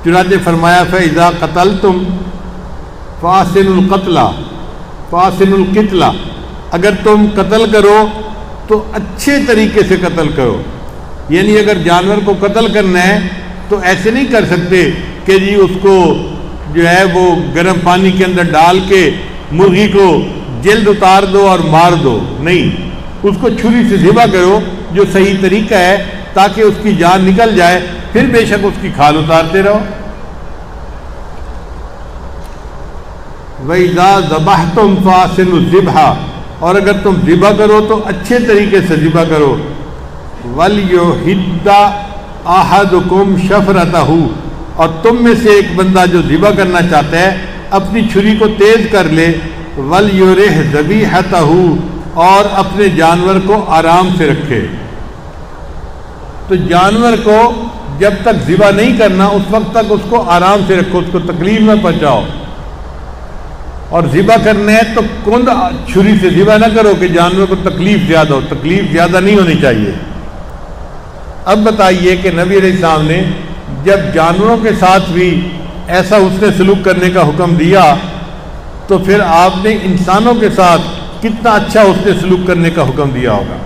چنانچہ فرمایا فَإِذَا قَتَلْتُمْ فَأَحْسِنُوا الْقِتْلَ، اگر تم قتل کرو تو اچھے طریقے سے قتل کرو. یعنی اگر جانور کو قتل کرنا ہے تو ایسے نہیں کر سکتے کہ جی اس کو جو ہے وہ گرم پانی کے اندر ڈال کے مرغی کو جلد اتار دو اور مار دو. نہیں، اس کو چھری سے ذبح کرو جو صحیح طریقہ ہے تاکہ اس کی جان نکل جائے، پھر بے شک اس کی کھال اتارتے رہو. وَإِذَا ذَبَحْتُمْ فَأَحْسِنُوا الذِّبْحَ، اور اگر تم ذبح کرو تو اچھے طریقے سے ذبح کرو. وَلْيُحِدَّ أَحَدُكُمْ شَفْرَتَهُ، اور تم میں سے ایک بندہ جو ذبح کرنا چاہتا ہے اپنی چھری کو تیز کر لے. وَلْيُرِحْ ذَبِيحَتَهُ، اور اپنے جانور کو آرام سے رکھے. تو جانور کو جب تک ذبح نہیں کرنا اس وقت تک اس کو آرام سے رکھو، اس کو تکلیف نہ پہنچاؤ. اور ذبح کرنا ہے تو کند چھری سے ذبح نہ کرو کہ جانور کو تکلیف زیادہ ہو، تکلیف زیادہ نہیں ہونی چاہیے. اب بتائیے کہ نبی علیہ السلام نے جب جانوروں کے ساتھ بھی ایسا حسن سلوک کرنے کا حکم دیا تو پھر آپ نے انسانوں کے ساتھ کتنا اچھا حسن سلوک کرنے کا حکم دیا ہوگا.